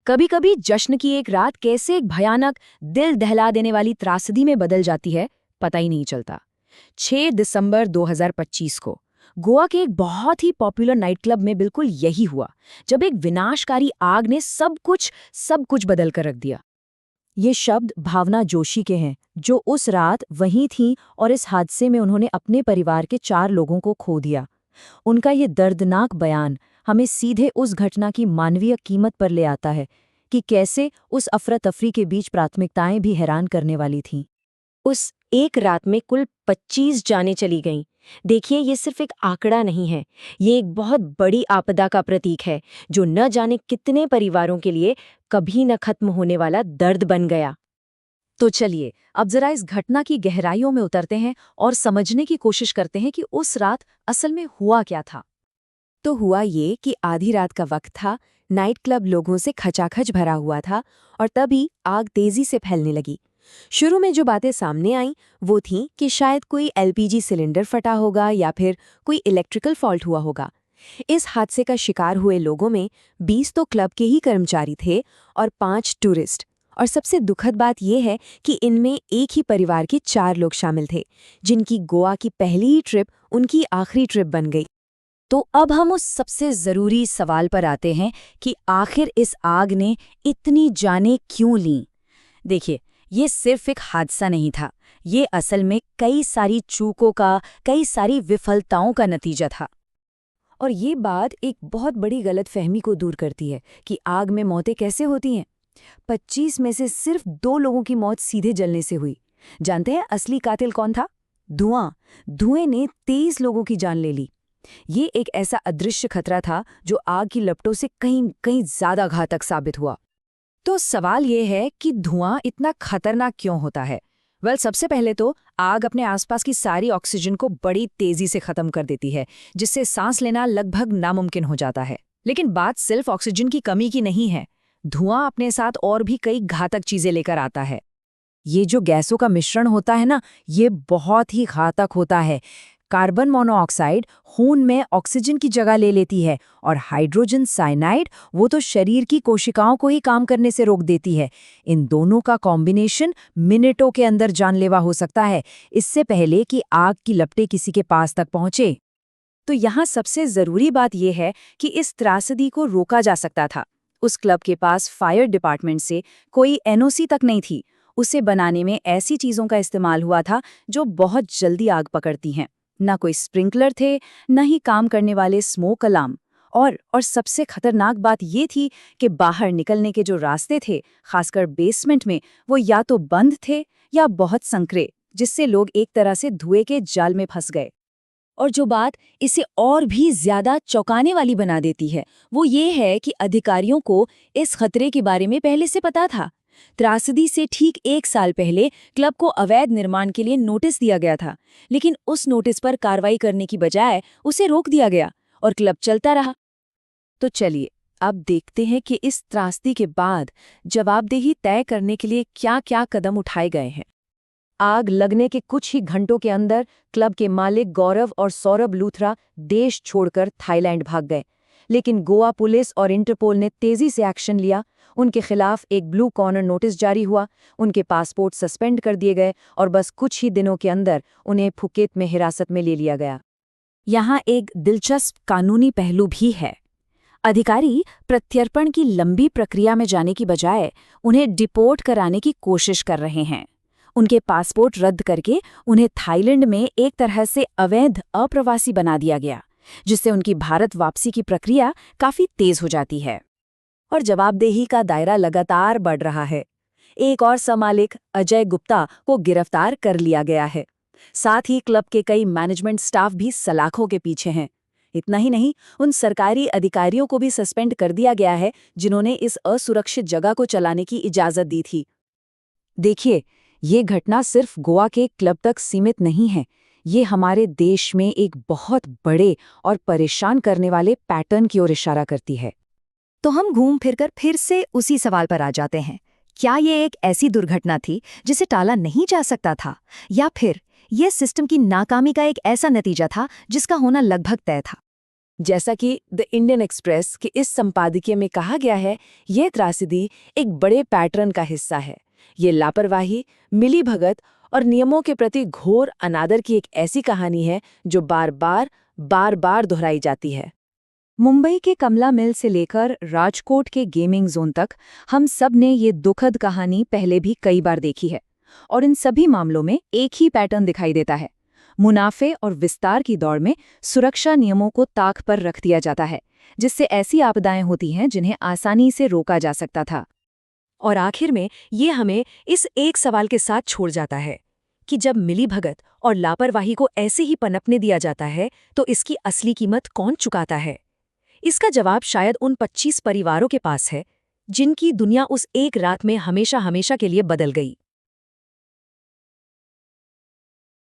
कभी कभी जश्न की एक रात कैसे एक भयानक, दिल दहला देने वाली त्रासदी में बदल जाती है, पता ही नहीं चलता। 6 दिसंबर 2025 को गोवा के एक बहुत ही पॉपुलर नाइट क्लब में बिल्कुल यही हुआ, जब एक विनाशकारी आग ने सब कुछ बदल कर रख दिया। ये शब्द भावना जोशी के हैं, जो उस रात वहीं थीं और इस हादसे में उन्होंने अपने परिवार के 4 लोगों को खो दिया। उनका ये दर्दनाक बयान हमें सीधे उस घटना की मानवीय कीमत पर ले आता है कि कैसे उस अफरा-तफरी के बीच प्राथमिकताएं भी हैरान करने वाली थीं। उस एक रात में कुल 25 जानें चली गईं। देखिए, ये सिर्फ एक आंकड़ा नहीं है, ये एक बहुत बड़ी आपदा का प्रतीक है, जो न जाने कितने परिवारों के लिए कभी न खत्म होने वाला दर्द बन गया। तो चलिए अब जरा इस घटना की गहराइयों में उतरते हैं और समझने की कोशिश करते हैं कि उस रात असल में हुआ क्या था। तो हुआ ये कि आधी रात का वक्त था, नाइट क्लब लोगों से खचाखच भरा हुआ था और तभी आग तेजी से फैलने लगी। शुरू में जो बातें सामने आईं वो थीं कि शायद कोई एलपीजी सिलेंडर फटा होगा या फिर कोई इलेक्ट्रिकल फॉल्ट हुआ होगा। इस हादसे का शिकार हुए लोगों में 20 तो क्लब के ही कर्मचारी थे और 5 टूरिस्ट। और सबसे दुखद बात यह है कि इनमें एक ही परिवार के 4 लोग शामिल थे, जिनकी गोवा की पहली ही ट्रिप उनकी आखिरी ट्रिप बन गई। तो अब हम उस सबसे ज़रूरी सवाल पर आते हैं कि आखिर इस आग ने इतनी जानें क्यों लीं। देखिए, ये सिर्फ एक हादसा नहीं था, ये असल में कई सारी चूकों का, कई सारी विफलताओं का नतीजा था। और ये बात एक बहुत बड़ी गलतफहमी को दूर करती है कि आग में मौतें कैसे होती हैं। 25 में से सिर्फ 2 लोगों की मौत सीधे जलने से हुई। जानते हैं असली कातिल कौन था? धुआं। धुएं ने 23 लोगों की जान ले ली। ये एक ऐसा अदृश्य खतरा था जो आग की लपटों से कहीं कहीं ज्यादा घातक साबित हुआ। तो सवाल ये है कि धुआं इतना खतरनाक क्यों होता है? सबसे पहले तो आग अपने आसपास की सारी ऑक्सीजन को बड़ी तेजी से खत्म कर देती है, जिससे सांस लेना लगभग नामुमकिन हो जाता है। लेकिन बात सिर्फ ऑक्सीजन की कमी की नहीं है। धुआं अपने साथ और भी कई घातक चीजें लेकर आता है। ये जो गैसों का मिश्रण होता है ना, ये बहुत ही घातक होता है। कार्बन मोनोऑक्साइड खून में ऑक्सीजन की जगह ले लेती है और हाइड्रोजन साइनाइड वो तो शरीर की कोशिकाओं को ही काम करने से रोक देती है। इन दोनों का कॉम्बिनेशन मिनटों के अंदर जानलेवा हो सकता है, इससे पहले कि आग की लपटें किसी के पास तक पहुंचे। तो यहाँ सबसे ज़रूरी बात यह है कि इस त्रासदी को रोका जा सकता था। उस क्लब के पास फायर डिपार्टमेंट से कोई एनओसी तक नहीं थी। उसे बनाने में ऐसी चीज़ों का इस्तेमाल हुआ था जो बहुत जल्दी आग पकड़ती हैं। ना कोई स्प्रिंकलर थे, न ही काम करने वाले स्मोक अलार्म। और सबसे खतरनाक बात ये थी कि बाहर निकलने के जो रास्ते थे, खासकर बेसमेंट में, वो या तो बंद थे या बहुत संकरे, जिससे लोग एक तरह से धुएं के जाल में फंस गए। और जो बात इसे और भी ज्यादा चौंकाने वाली बना देती है, वो ये है कि अधिकारियों को इस खतरे के बारे में पहले से पता था। त्रासदी से ठीक 1 साल पहले क्लब को अवैध निर्माण के लिए नोटिस दिया गया था, लेकिन उस नोटिस पर कार्रवाई करने की बजाय उसे रोक दिया गया और क्लब चलता रहा। तो चलिए अब देखते हैं कि इस त्रासदी के बाद जवाबदेही तय करने के लिए क्या-क्या कदम उठाए गए हैं। आग लगने के कुछ ही घंटों के अंदर क्लब के मालिक गौरव और सौरभ लूथरा देश छोड़कर थाईलैंड भाग गए। लेकिन गोवा पुलिस और इंटरपोल ने तेजी से एक्शन लिया। उनके खिलाफ एक ब्लू कॉर्नर नोटिस जारी हुआ, उनके पासपोर्ट सस्पेंड कर दिए गए और बस कुछ ही दिनों के अंदर उन्हें फुकेत में हिरासत में ले लिया गया। यहाँ एक दिलचस्प कानूनी पहलू भी है। अधिकारी प्रत्यर्पण की लंबी प्रक्रिया में जाने की बजाय उन्हें डिपोर्ट कराने की कोशिश कर रहे हैं। उनके पासपोर्ट रद्द करके उन्हें थाईलैंड में एक तरह से अवैध अप्रवासी बना दिया गया, जिससे उनकी भारत वापसी की प्रक्रिया काफी तेज हो जाती है। और जवाबदेही का दायरा लगातार बढ़ रहा है। एक और समालिक अजय गुप्ता को गिरफ्तार कर लिया गया है। साथ ही क्लब के कई मैनेजमेंट स्टाफ भी सलाखों के पीछे हैं। इतना ही नहीं, उन सरकारी अधिकारियों को भी सस्पेंड कर दिया गया है जिन्होंने इस असुरक्षित जगह को चलाने की इजाजत दी थी। देखिए, ये घटना सिर्फ गोवा के क्लब तक सीमित नहीं है। ये हमारे देश में एक बहुत बड़े और परेशान करने वाले पैटर्न की ओर इशारा करती है। तो हम घूम फिरकर फिर से उसी सवाल पर आ जाते हैं। क्या ये एक ऐसी दुर्घटना थी जिसे टाला नहीं जा सकता था, या फिर ये सिस्टम की नाकामी का एक ऐसा नतीजा था जिसका होना लगभग तय था? जैसा कि द इंडियन एक्सप्रेस के इस संपादकीय में कहा गया है, ये त्रासदी एक बड़े पैटर्न का हिस्सा है। ये लापरवाही, मिलीभगत और नियमों के प्रति घोर अनादर की एक ऐसी कहानी है जो बार बार दोहराई जाती है। मुंबई के कमला मिल से लेकर राजकोट के गेमिंग जोन तक हम सब ने ये दुखद कहानी पहले भी कई बार देखी है, और इन सभी मामलों में एक ही पैटर्न दिखाई देता है। मुनाफे और विस्तार की दौड़ में सुरक्षा नियमों को ताक पर रख दिया जाता है, जिससे ऐसी आपदाएं होती हैं जिन्हें आसानी से रोका जा सकता था। और आखिर में ये हमें इस एक सवाल के साथ छोड़ जाता है कि जब मिलीभगत और लापरवाही को ऐसे ही पनपने दिया जाता है तो इसकी असली कीमत कौन चुकाता है? इसका जवाब शायद उन 25 परिवारों के पास है जिनकी दुनिया उस एक रात में हमेशा हमेशा के लिए बदल गई।